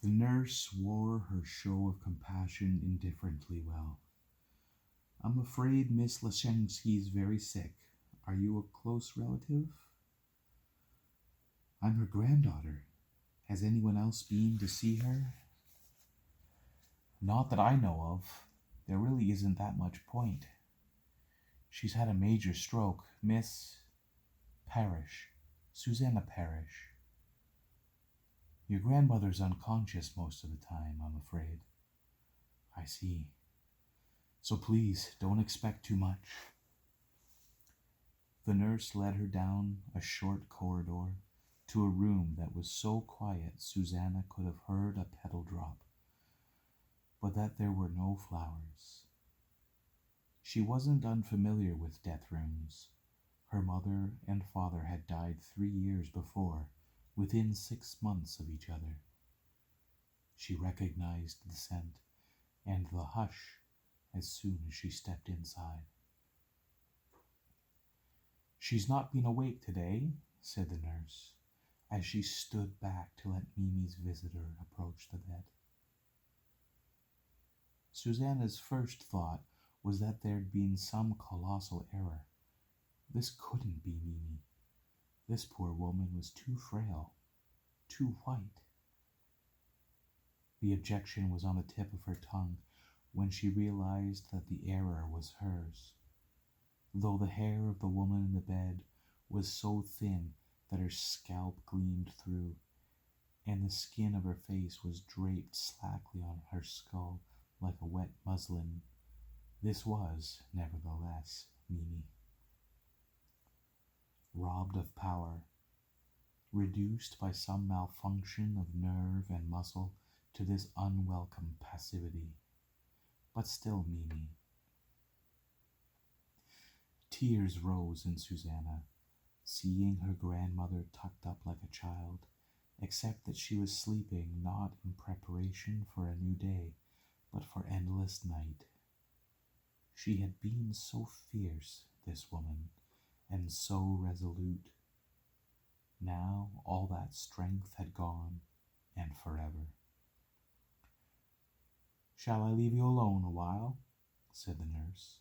The nurse wore her show of compassion indifferently well. I'm afraid Miss Lashensky's very sick. Are you a close relative? I'm her granddaughter. Has anyone else been to see her? Not that I know of. There really isn't that much point. She's had a major stroke. Miss Parrish. Susanna Parrish. Your grandmother's unconscious most of the time, I'm afraid. I see. So please, don't expect too much. The nurse led her down a short corridor to a room that was so quiet Susanna could have heard a petal drop, but that there were no flowers. She wasn't unfamiliar with death rooms. Her mother and father had died 3 years before, within 6 months of each other. She recognized the scent and the hush as soon as she stepped inside. She's not been awake today, said the nurse, as she stood back to let Mimi's visitor approach the bed. Susanna's first thought was that there'd been some colossal error. This couldn't be Mimi. This poor woman was too frail, too white. The objection was on the tip of her tongue when she realized that the error was hers. Though the hair of the woman in the bed was so thin that her scalp gleamed through, and the skin of her face was draped slackly on her skull like a wet muslin, this was, nevertheless, Mimi. Robbed of power, reduced by some malfunction of nerve and muscle to this unwelcome passivity, but still Mimi. Tears rose in Susanna, seeing her grandmother tucked up like a child, except that she was sleeping not in preparation for a new day, but for endless night. She had been so fierce, this woman, and so resolute. Now all that strength had gone, and forever. Shall I leave you alone a while? Said the nurse,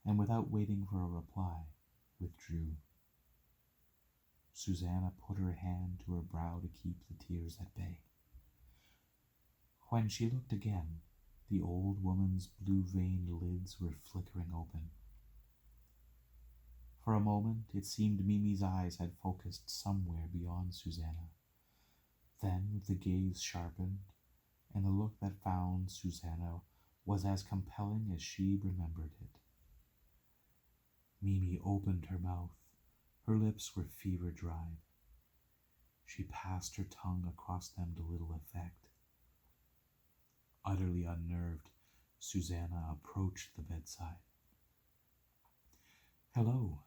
and without waiting for a reply, withdrew. Susanna put her hand to her brow to keep the tears at bay. When she looked again, the old woman's blue-veined lids were flickering open. For a moment it seemed Mimi's eyes had focused somewhere beyond Susanna. Then the gaze sharpened, and the look that found Susanna was as compelling as she remembered it. Mimi opened her mouth. Her lips were fever-dried. She passed her tongue across them to little effect. Utterly unnerved, Susanna approached the bedside. Hello,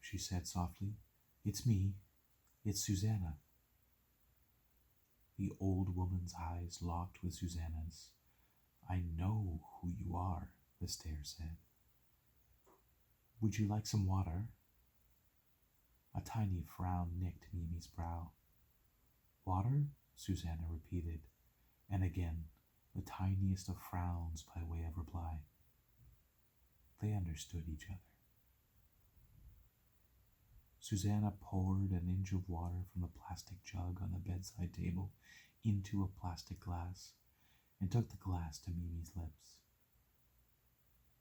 she said softly. It's me. It's Susanna. The old woman's eyes locked with Susanna's. I know who you are, the stare said. Would you like some water? A tiny frown nicked Mimi's brow. Water? Susanna repeated, and again the tiniest of frowns by way of reply. They understood each other. Susanna poured an inch of water from the plastic jug on the bedside table into a plastic glass and took the glass to Mimi's lips.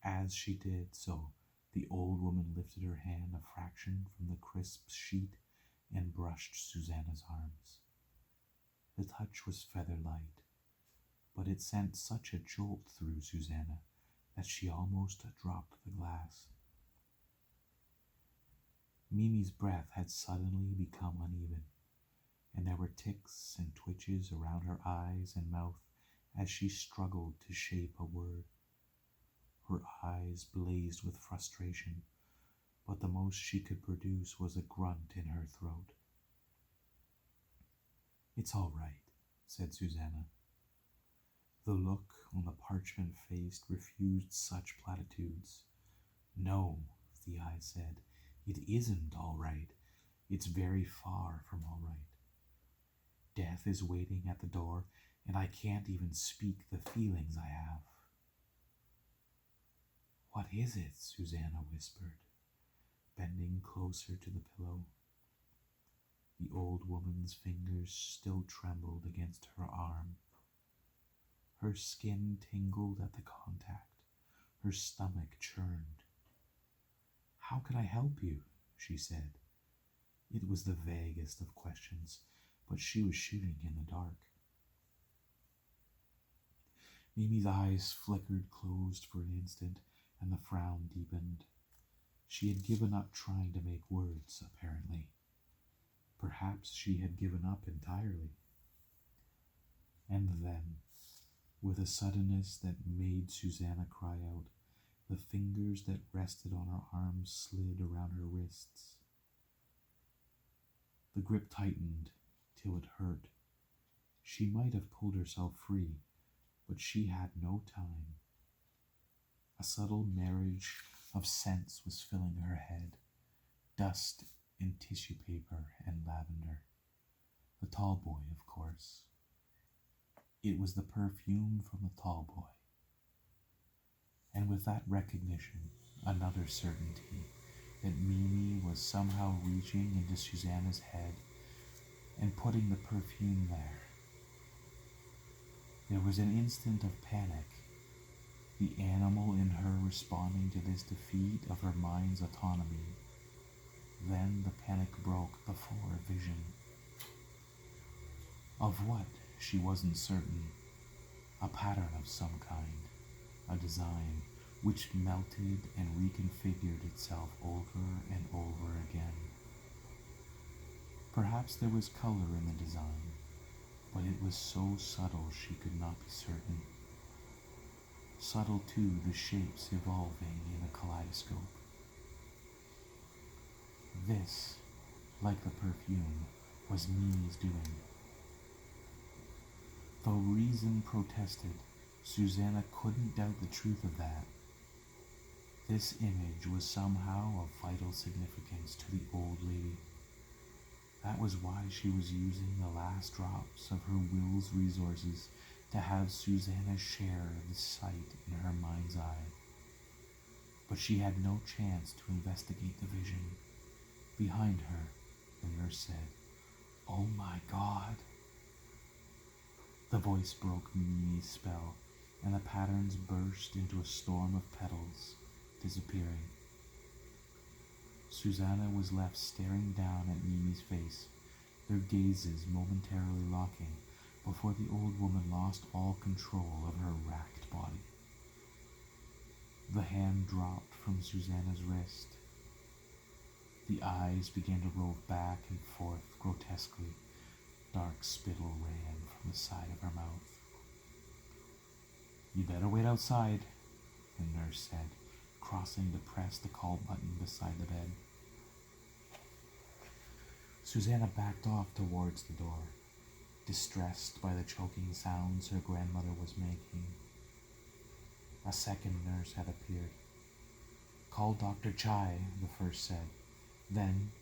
As she did so, the old woman lifted her hand a fraction from the crisp sheet and brushed Susanna's arms. The touch was feather-light, but it sent such a jolt through Susanna that she almost dropped the glass. Mimi's breath had suddenly become uneven, and there were ticks and twitches around her eyes and mouth as she struggled to shape a word. Her eyes blazed with frustration, but the most she could produce was a grunt in her throat. It's all right, said Susanna. The look on the parchment face refused such platitudes. No, the eyes said, it isn't all right. It's very far from all right. Death is waiting at the door, and I can't even speak the feelings I have. What is it? Susanna whispered, bending closer to the pillow. The old woman's fingers still trembled against her arm. Her skin tingled at the contact. Her stomach churned. How can I help you? She said. It was the vaguest of questions, but she was shooting in the dark. Mimi's eyes flickered closed for an instant, and the frown deepened. She had given up trying to make words, apparently. Perhaps she had given up entirely. And then, with a suddenness that made Susanna cry out, the fingers that rested on her arms slid around her wrists. The grip tightened till it hurt. She might have pulled herself free, but she had no time. A subtle marriage of scents was filling her head, dust and tissue paper and lavender. The tall boy, of course. It was the perfume from the tall boy. And with that recognition, another certainty that Mimi was somehow reaching into Susanna's head and putting the perfume there. There was an instant of panic, the animal in her responding to this defeat of her mind's autonomy. Then the panic broke before a vision. Of what, she wasn't certain. A pattern of some kind, a design which melted and reconfigured itself over and over again. Perhaps there was color in the design, but it was so subtle she could not be certain. Subtle too, the shapes evolving in a kaleidoscope. This, like the perfume, was Mimi's doing. Though reason protested, Susanna couldn't doubt the truth of that. This image was somehow of vital significance to the old lady. That was why she was using the last drops of her will's resources to have Susanna's share of the sight in her mind's eye. But she had no chance to investigate the vision. Behind her, the nurse said, "Oh my God." The voice broke Mimi's spell, and the patterns burst into a storm of petals, disappearing. Susanna was left staring down at Mimi's face, their gazes momentarily locking before the old woman lost all control of her racked body. The hand dropped from Susanna's wrist. The eyes began to roll back and forth grotesquely. Dark spittle ran from the side of her mouth. "You better wait outside," the nurse said, crossing to press the call button beside the bed. Susanna backed off towards the door, distressed by the choking sounds her grandmother was making. A second nurse had appeared. "Call Dr. Chai," the first said. Then,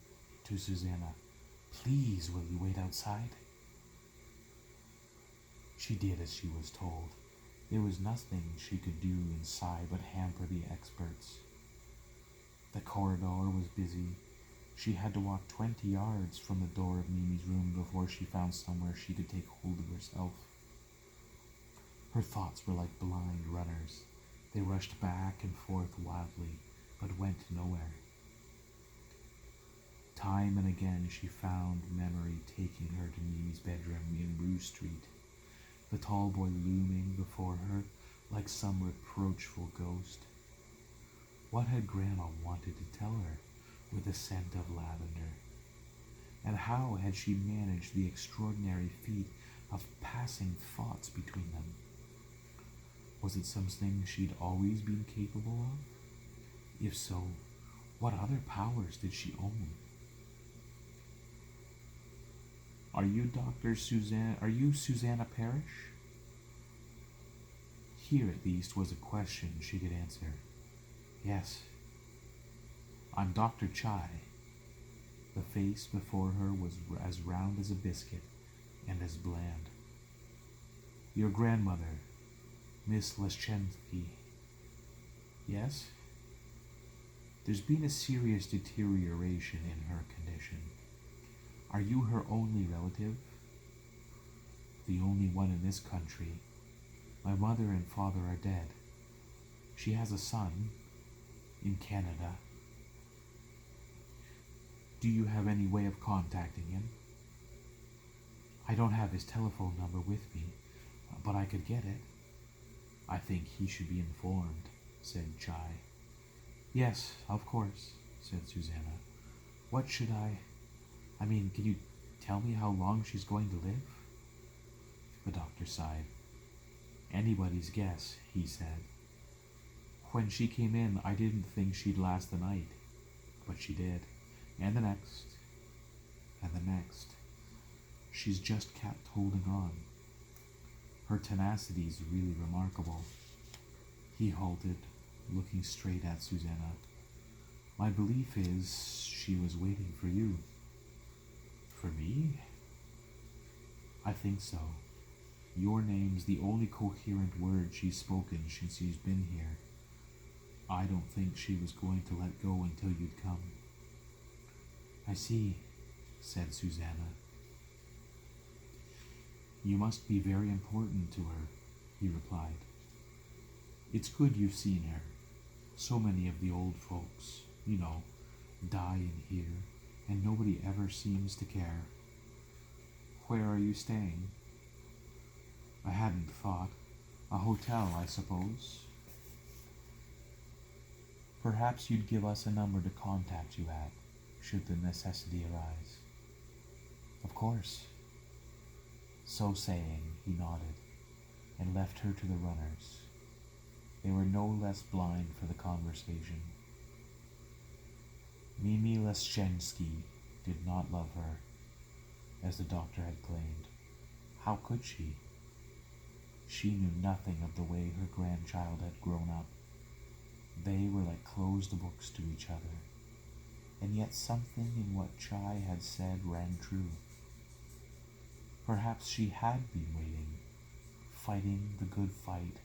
to Susanna, "Please, will you wait outside?" She did as she was told. There was nothing she could do inside but hamper the experts. The corridor was busy. She had to walk 20 yards from the door of Mimi's room before she found somewhere she could take hold of herself. Her thoughts were like blind runners. They rushed back and forth wildly, but went nowhere. Time and again she found memory taking her to Mimi's bedroom in Rue Street, the tall boy looming before her like some reproachful ghost. What had Grandma wanted to tell her with the scent of lavender? And how had she managed the extraordinary feat of passing thoughts between them? Was it something she'd always been capable of? If so, what other powers did she own? Are you Susanna Parrish?" Here at least was a question she could answer. "Yes." "I'm Dr. Chai." The face before her was as round as a biscuit and as bland. Your grandmother, Miss Leschensky. Yes? There's been a serious deterioration in her condition. Are you her only relative? The only one in this country. My mother and father are dead. She has a son in Canada. Do you have any way of contacting him? I don't have his telephone number with me, but I could get it. I think he should be informed, said Chai. Yes, of course, said Susanna. What should I mean, can you tell me how long she's going to live? The doctor sighed. Anybody's guess, he said. When she came in, I didn't think she'd last the night, but she did, and the next, and the next. She's just kept holding on. Her tenacity's really remarkable. He halted, looking straight at Susanna. My belief is she was waiting for you. For me? I think so. Your name's the only coherent word she's spoken since she's been here. I don't think she was going to let go until you'd come. I see, said Susanna. You must be very important to her, he replied. It's good you've seen her. So many of the old folks, die in here, and nobody ever seems to care. Where are you staying? I hadn't thought. A hotel, I suppose. Perhaps you'd give us a number to contact you at, should the necessity arise. Of course. So saying, he nodded, and left her to the runners. They were no less blind for the conversation. Mimi Leschensky did not love her, as the doctor had claimed. How could she? She knew nothing of the way her grandchild had grown up. They were like closed books to each other, and yet something in what Chai had said rang true. Perhaps she had been waiting, fighting the good fight,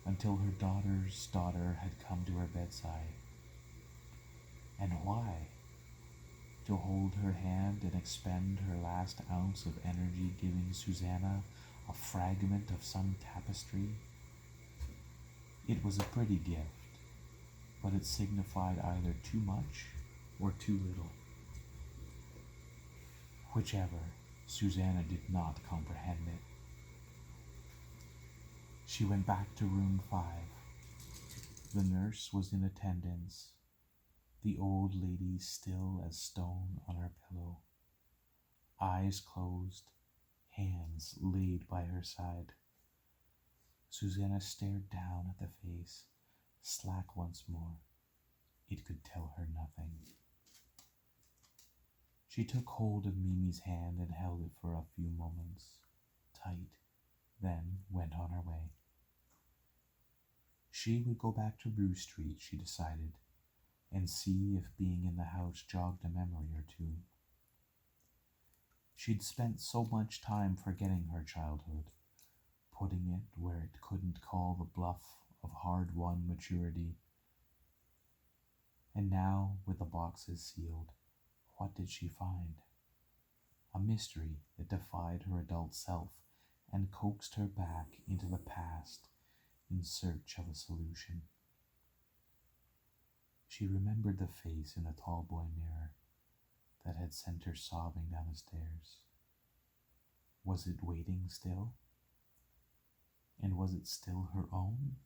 until her daughter's daughter had come to her bedside. And why? To hold her hand and expend her last ounce of energy, giving Susanna a fragment of some tapestry? It was a pretty gift, but it signified either too much or too little. Whichever, Susanna did not comprehend it. She went back to room 5. The nurse was in attendance, the old lady still as stone on her pillow, eyes closed, hands laid by her side. Susanna stared down at the face, slack once more. It could tell her nothing. She took hold of Mimi's hand and held it for a few moments, tight, then went on her way. She would go back to Brew Street, she decided, and see if being in the house jogged a memory or two. She'd spent so much time forgetting her childhood, putting it where it couldn't call the bluff of hard-won maturity. And now, with the boxes sealed, what did she find? A mystery that defied her adult self and coaxed her back into the past in search of a solution. She remembered the face in the tall boy mirror that had sent her sobbing down the stairs. Was it waiting still? And was it still her own?